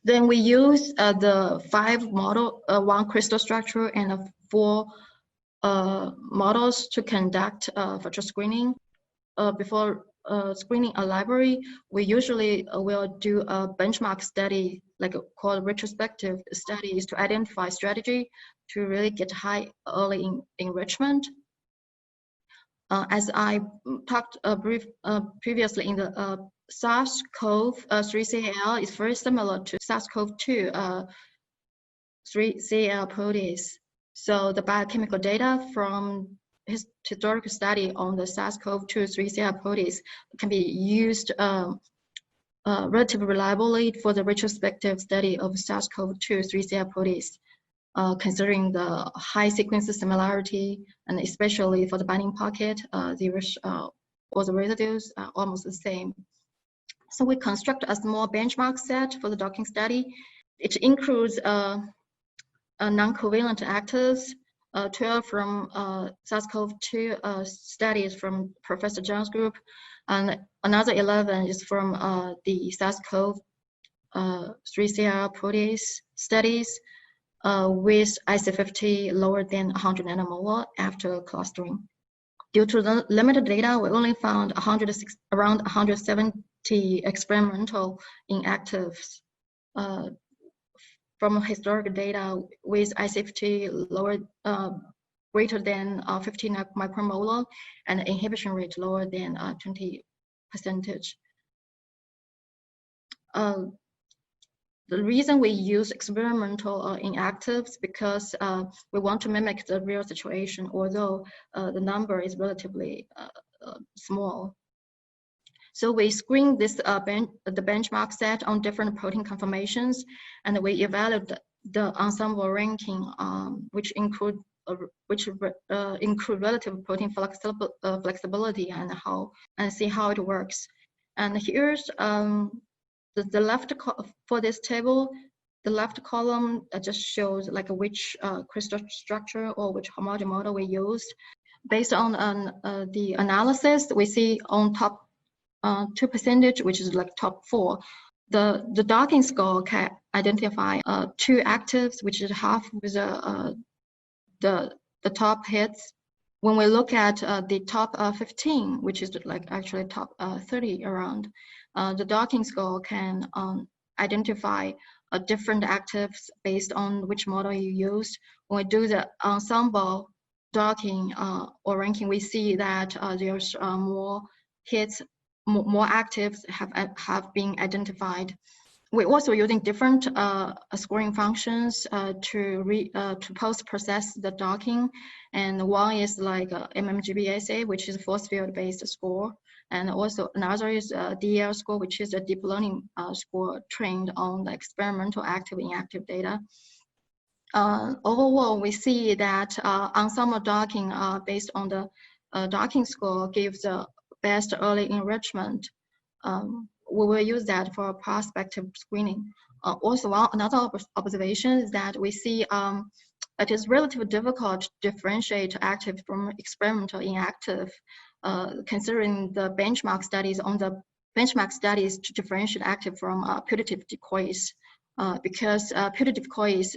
Then we use the 5 model, 1 crystal structure and 4 models to conduct virtual screening. Before screening a library, we usually will do a benchmark study, like called retrospective studies, to identify strategy to really get high early enrichment. As I talked previously in the SARS CoV 3CL is very similar to SARS CoV 2 3CL protease. So the biochemical data from historical study on the SARS CoV 2 3CL protease can be used relatively reliably for the retrospective study of SARS CoV 2 3CL protease, considering the high sequence similarity, and especially for the binding pocket, the residues are almost the same. So we construct a small benchmark set for the docking study. It includes non-covalent actors, 12 from SARS-CoV-2 studies from Professor Zhang's group, and another 11 is from the SARS-CoV 3CL protease studies with IC50 lower than 100 nanomolar after clustering. Due to the limited data, we only found around 170 experimental inactives from historical data with IC50 lower, greater than 15 micromolar and inhibition rate lower than 20%. The reason we use experimental inactives because we want to mimic the real situation, although the number is relatively small. So we screen this the benchmark set on different protein conformations, and we evaluate the ensemble ranking, which include relative protein flexibility and see how it works. And here's the left for this table. The left column just shows like which crystal structure or which homology model we used. Based on the analysis, we see on top 2%, which is like top 4. The docking score can identify 2 actives, which is half with the top hits. When we look at the top 15, which is like actually top 30 around, the docking score can identify different actives based on which model you used. When we do the ensemble docking or ranking, we see that there's more hits, more actives have been identified. We're also using different scoring functions to post-process the docking, and one is like MMGBSA, which is a force field-based score, and also another is DL score, which is a deep learning score trained on the experimental active inactive data. Overall, we see that ensemble docking based on the docking score gives the best early enrichment. We will use that for prospective screening. Also, another observation is that we see it is relatively difficult to differentiate active from experimental inactive, considering the benchmark studies to differentiate active from putative decoys, because putative decoys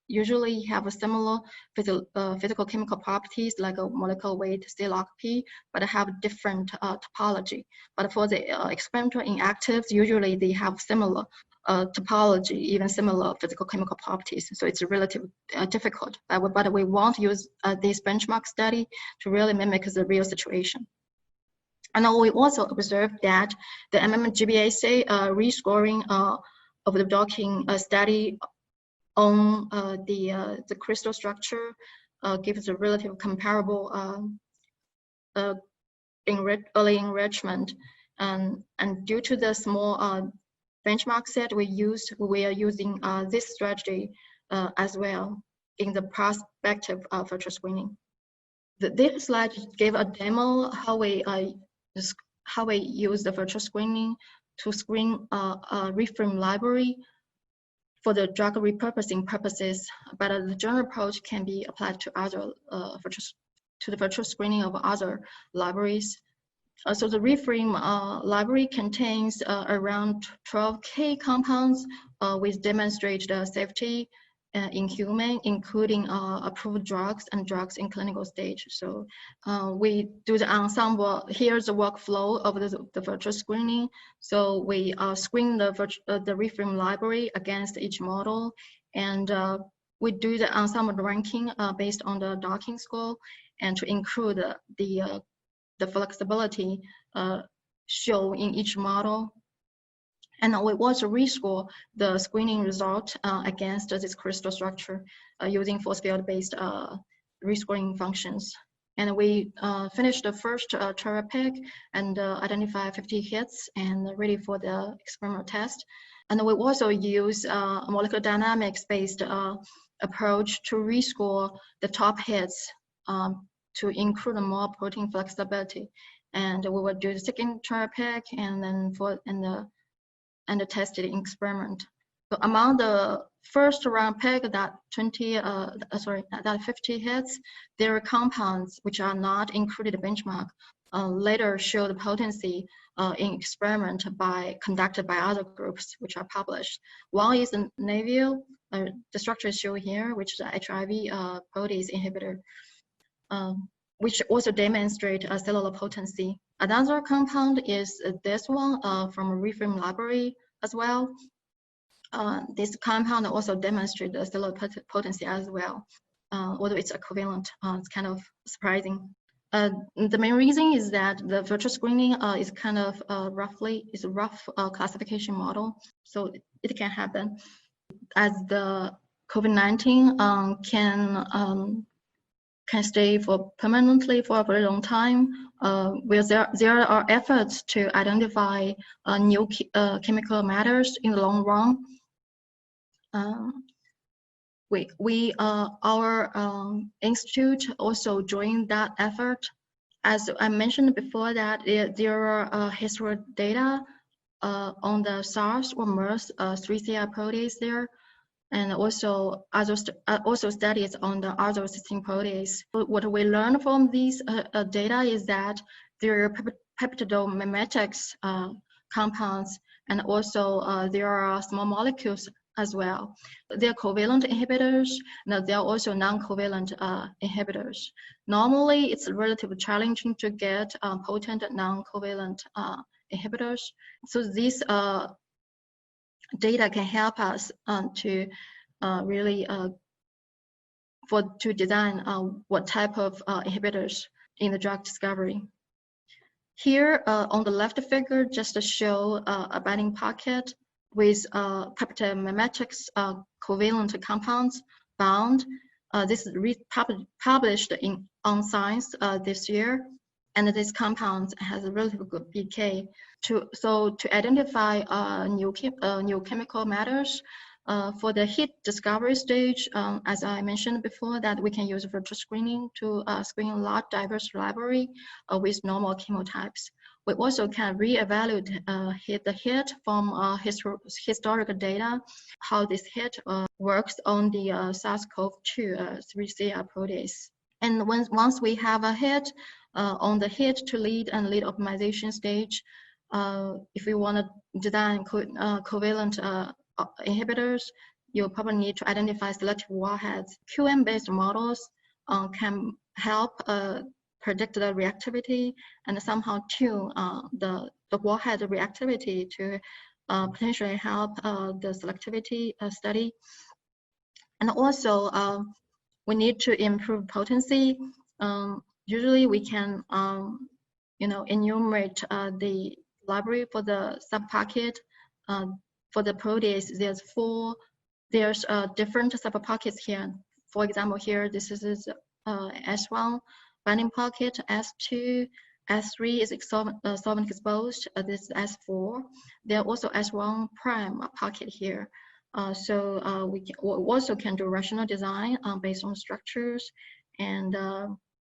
usually have a similar physical chemical properties like a molecular weight silico, but have different topology. But for the experimental inactives, usually they have similar topology, even similar physical chemical properties. So it's relatively difficult. But we want to use this benchmark study to really mimic the real situation. And we also observed that the MMGBSA rescoring of the docking study on the crystal structure gives a relative comparable early enrichment, and due to the small benchmark set we are using this strategy as well in the prospective virtual screening. This slide gave a demo how we use the virtual screening to screen a reframe library for the drug repurposing purposes, but the general approach can be applied to other the virtual screening of other libraries. So the reframe library contains around 12K compounds with demonstrated safety in human, including approved drugs and drugs in clinical stage. So we do the ensemble. Here's the workflow of the virtual screening. So we screen the reframe library against each model, and we do the ensemble ranking based on the docking score, and to include the flexibility shown in each model. And we also rescore the screening result against this crystal structure using force field-based rescoring functions. And we finished the first cherry pick and identify 50 hits and ready for the experimental test. And we also use a molecular dynamics-based approach to rescore the top hits to include more protein flexibility. And we will do the second cherry pick and then and the tested experiment. So among the first round pick, that 50 hits, there are compounds which are not included in benchmark. Later show the potency in experiment conducted by other groups which are published. One is the Navio, the structure is shown here, which is the HIV protease inhibitor, which also demonstrate a cellular potency. Another compound is this one from a reframe library as well. This compound also demonstrates the cellular potency as well, although it's a covalent. It's kind of surprising. The main reason is that the virtual screening is kind of a rough classification model, so it can happen. As the COVID-19 can stay permanently for a very long time, where there are efforts to identify new chemical matters in the long run. Our institute also joined that effort. As I mentioned before, that there are historical data on the SARS or MERS 3CR protease there, and also studies on the other cysteine protease. What we learned from these data is that there are peptidomimetics compounds, and also there are small molecules as well. They're covalent inhibitors, and they're also non-covalent inhibitors. Normally, it's relatively challenging to get potent non-covalent inhibitors. So these data can help us to really to design what type of inhibitors in the drug discovery. Here on the left figure, just to show a binding pocket with peptidomimetics covalent compounds bound. This is published on Science this year, and this compound has a relatively good PK. To identify new chemical matters for the hit discovery stage, as I mentioned before, that we can use virtual screening to screen a large diverse library with normal chemotypes. We also can reevaluate the hit from historical data, how this hit works on the SARS CoV-2 3CR protease. And once we have a hit on the hit to lead and lead optimization stage, if we want to design covalent inhibitors, you probably need to identify selective warheads. QM-based models can help predict the reactivity and somehow tune the warhead reactivity to potentially help the selectivity study. And also, we need to improve potency. Usually, we can, enumerate the library for the subpocket. For the protease, there's different subpockets here. For example, here, this is S1 binding pocket, S2, S3 is solvent exposed, this is S4. There are also S1 prime pocket here. So we also can do rational design based on structures and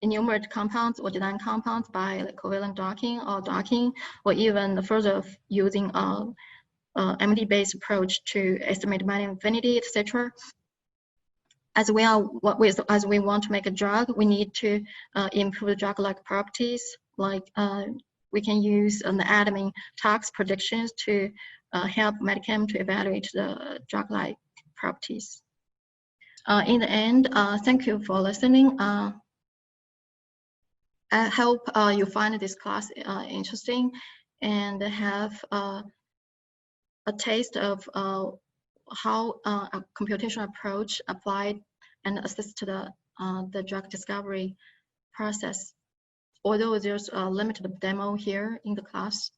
enumerate compounds or design compounds by covalent docking, or even further using MD-based approach to estimate binding affinity, etc. As we want to make a drug, we need to improve the drug-like properties like we can use admin tox predictions to help Medichem to evaluate the drug-like properties. In the end, thank you for listening. I hope you find this class interesting and have a taste of how a computational approach applied and assist to the drug discovery process. Although there's a limited demo here in the class.